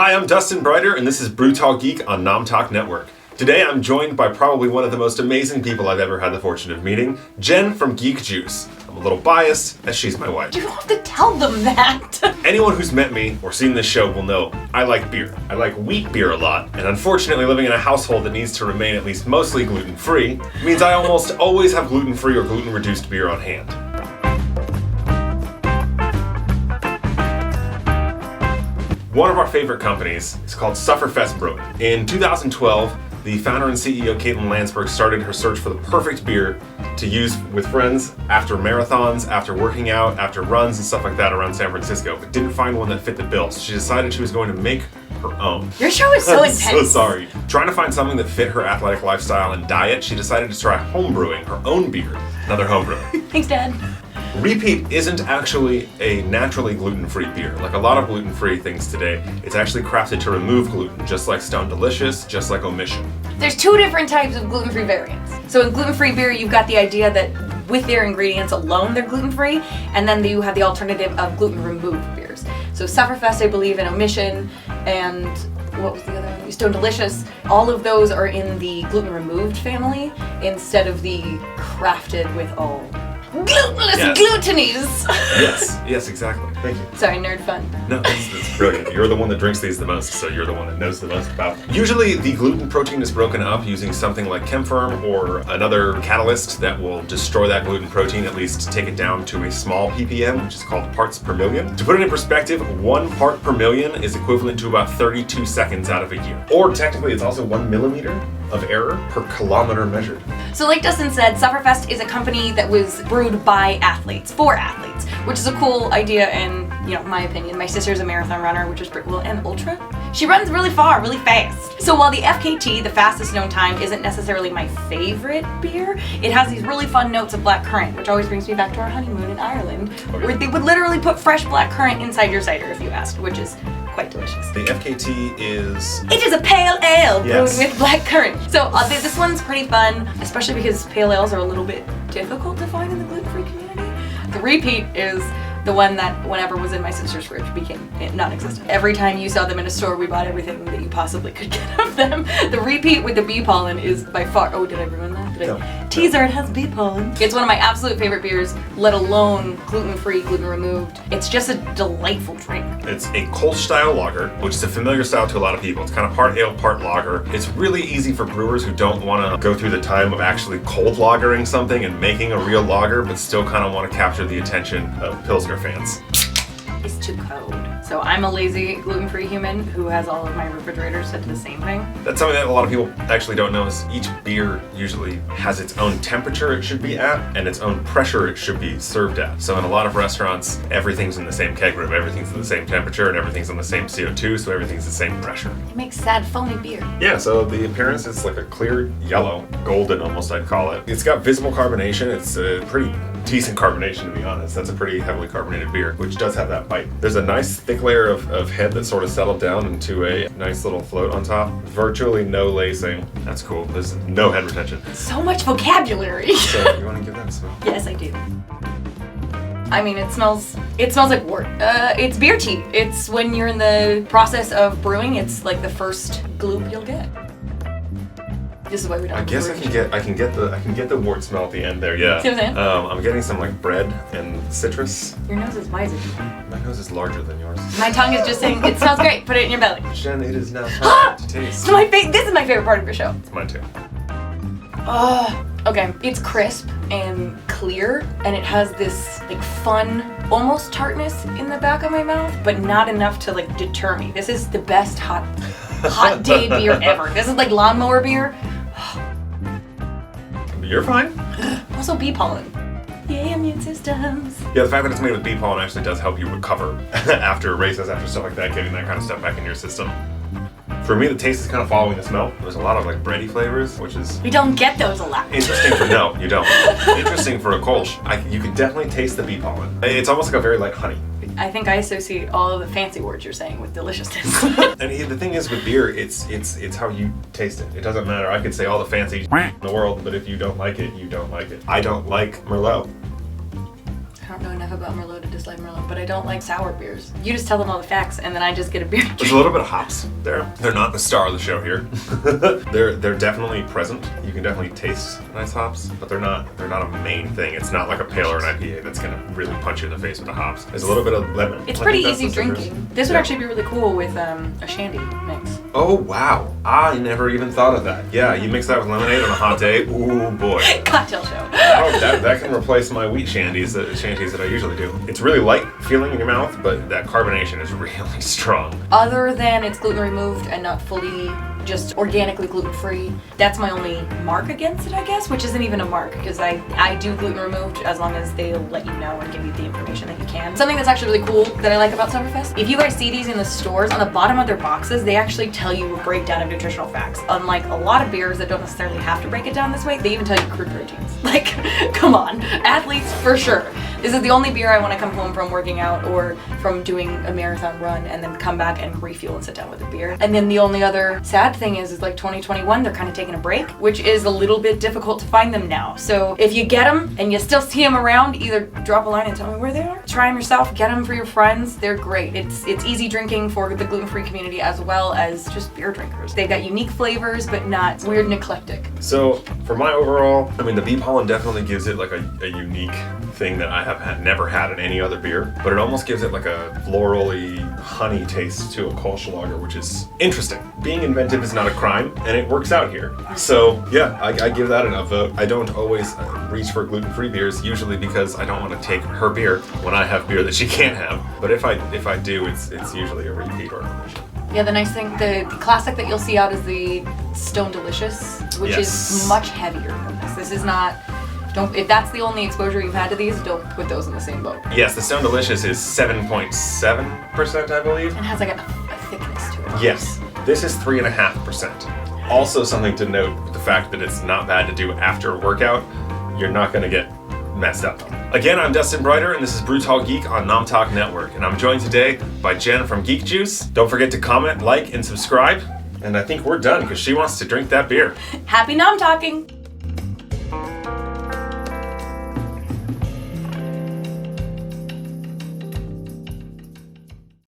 Hi, I'm Dustin Brighter, and this is Brew Talk Geek on Nom Talk Network. Today I'm joined by probably one of the most amazing people I've ever had the fortune of meeting, Jen from Geek Juice. I'm a little biased, as she's my wife. You don't have to tell them that. Anyone who's met me or seen this show will know I like beer. I like wheat beer a lot, and unfortunately living in a household that needs to remain at least mostly gluten-free means I almost always have gluten-free or gluten-reduced beer on hand. One of our favorite companies is called Sufferfest Brewing. In 2012, the founder and CEO Caitlin Landsberg started her search for the perfect beer to use with friends after marathons, after working out, after runs and stuff like that around San Francisco, but didn't find one that fit the bill. So she decided she was going to make her own. Your show is so intense. So sorry. Trying to find something that fit her athletic lifestyle and diet, she decided to try home brewing her own beer. Another home brew. Thanks, Dad. Repeat isn't actually a naturally gluten-free beer. Like a lot of gluten-free things today, it's actually crafted to remove gluten, just like Stone Delicious, just like Omission. There's two different types of gluten-free variants. So in gluten-free beer, you've got the idea that with their ingredients alone, they're gluten-free, and then you have the alternative of gluten-removed beers. So Sufferfest, I believe, and Omission, and what was the other one? Stone Delicious. All of those are in the gluten-removed family instead of the crafted with all glutenless glutenies. Yes, exactly. Thank you. Sorry, nerd fun. No, that's brilliant. You're the one that drinks these the most, so you're the one that knows the most about them. Usually the gluten protein is broken up using something like Chemferm or another catalyst that will destroy that gluten protein, at least take it down to a small ppm, which is called parts per million. To put it in perspective, 1 part per million is equivalent to about 32 seconds out of a year. Or technically it's also 1 millimeter of error per kilometer measured. So like Dustin said, Sufferfest is a company that was brewed by athletes, for athletes, which is a cool idea in, my opinion. My sister's a marathon runner, which is pretty cool, and ultra. She runs really far, really fast. So while the FKT, the fastest known time, isn't necessarily my favorite beer, it has these really fun notes of black currant, which always brings me back to our honeymoon in Ireland, where they would literally put fresh black currant inside your cider if you asked, which is quite delicious. The FKT is... It is a pale ale brewed Yes. with black currant. So this one's pretty fun, especially because pale ales are a little bit difficult to find in the gluten-free community. The Repeat is the one that, whenever was in my sister's fridge, became non-existent. Every time you saw them in a store, we bought everything that you possibly could get of them. The Repeat with the bee pollen is by far... Oh, did I ruin that? Teaser, it has bee pollen. It's one of my absolute favorite beers, let alone gluten-free, gluten-removed. It's just a delightful drink. It's a Kolsch-style lager, which is a familiar style to a lot of people. It's kind of part ale, part lager. It's really easy for brewers who don't want to go through the time of actually cold lagering something and making a real lager, but still kind of want to capture the attention of Pilsner fans. It's too cold. So I'm a lazy gluten-free human who has all of my refrigerators set to the same thing. That's something that a lot of people actually don't know is each beer usually has its own temperature it should be at and its own pressure it should be served at. So in a lot of restaurants, everything's in the same keg room, everything's in the same temperature, and everything's on the same CO2, so everything's the same pressure. It makes sad, foamy beer. Yeah, so the appearance is like a clear yellow, golden almost I'd call it. It's got visible carbonation. It's a pretty decent carbonation to be honest. That's a pretty heavily carbonated beer, which does have that bite. There's a nice thick layer of head that sort of settled down into a nice little float on top. Virtually no lacing. That's cool. There's no head retention. So much vocabulary. So you want to give that a smell? Yes, I do. I mean, it smells like wort. It's beer tea. It's when you're in the process of brewing, it's like the first gloop you'll get. This is why we don't. I guess I can get the wort smell at the end there. Yeah. See what I'm saying? I'm getting some like bread and citrus. Your nose is wiser. My nose is larger than yours. My tongue is just saying, it smells great, put it in your belly. Jen, it is now time to taste. This is my favorite part of your show. It's mine too. Okay. It's crisp and clear, and it has this like fun, almost tartness in the back of my mouth, but not enough to like deter me. This is the best hot day beer ever. This is like lawnmower beer. You're fine. Also bee pollen. Yay, immune systems. Yeah, the fact that it's made with bee pollen actually does help you recover after races, after stuff like that, getting that kind of stuff back in your system. For me, the taste is kind of following the smell. There's a lot of like bready flavors, which is We don't get those a lot. interesting for no, you don't. Interesting for a Kolsch. You can definitely taste the bee pollen. It's almost like a very light honey. I think I associate all of the fancy words you're saying with deliciousness. And the thing is with beer, it's how you taste it. It doesn't matter. I could say all the fancy in the world, but if you don't like it, you don't like it. I don't like Merlot. I don't don't know enough about Merlot to dislike Merlot, but I don't like sour beers. You just tell them all the facts, and then I just get a beer. There's a little bit of hops there. They're not the star of the show here. they're definitely present. You can definitely taste nice hops, but they're not a main thing. It's not like a pale or an IPA that's gonna really punch you in the face with the hops. There's a little bit of lemon. It's pretty easy drinking. This would actually be really cool with a shandy mix. Oh wow! I never even thought of that. Yeah, you mix that with lemonade on a hot day. Ooh boy! Cocktail show. Oh, that can replace my wheat shanties that I usually do. It's really light feeling in your mouth, but that carbonation is really strong. Other than it's gluten removed and not fully just organically gluten-free, that's my only mark against it, I guess, which isn't even a mark because I do gluten removed as long as they let you know and give you the information that you can. Something that's actually really cool that I like about Sufferfest, if you guys see these in the stores, on the bottom of their boxes, they actually tell you a breakdown of nutritional facts. Unlike a lot of beers that don't necessarily have to break it down this way, they even tell you crude proteins. Like, come on, athletes for sure. This is the only beer I want to come home from working out or from doing a marathon run and then come back and refuel and sit down with a beer. And then the only other sad thing is like 2021, they're kind of taking a break, which is a little bit difficult to find them now. So if you get them and you still see them around, either drop a line and tell me where they are. Try them yourself, get them for your friends. They're great. It's easy drinking for the gluten-free community as well as just beer drinkers. They've got unique flavors, but not weird and eclectic. So for my overall, I mean, the bee pollen definitely gives it like a unique thing that I have never had in any other beer, but it almost gives it like a florally honey taste to a Kolsch lager, which is interesting. Being inventive is not a crime, and it works out here. So yeah, I give that a vote. I don't always reach for gluten-free beers, usually because I don't want to take her beer when I have beer that she can't have. But if I do, it's usually a repeat or a omission. Yeah, the nice thing, the classic that you'll see out is the Stone Delicious, which is much heavier than this. This is not. If that's the only exposure you've had to these, don't put those in the same boat. Yes, the Stone Delicious is 7.7%, I believe. And has like a thickness to it. Yes, this is 3.5%. Also something to note with the fact that it's not bad to do after a workout. You're not going to get messed up. Again, I'm Dustin Brighter, and this is Brew Talk Geek on Nom Talk Network. And I'm joined today by Jen from Geek Juice. Don't forget to comment, like, and subscribe. And I think we're done because she wants to drink that beer. Happy Nom Talking!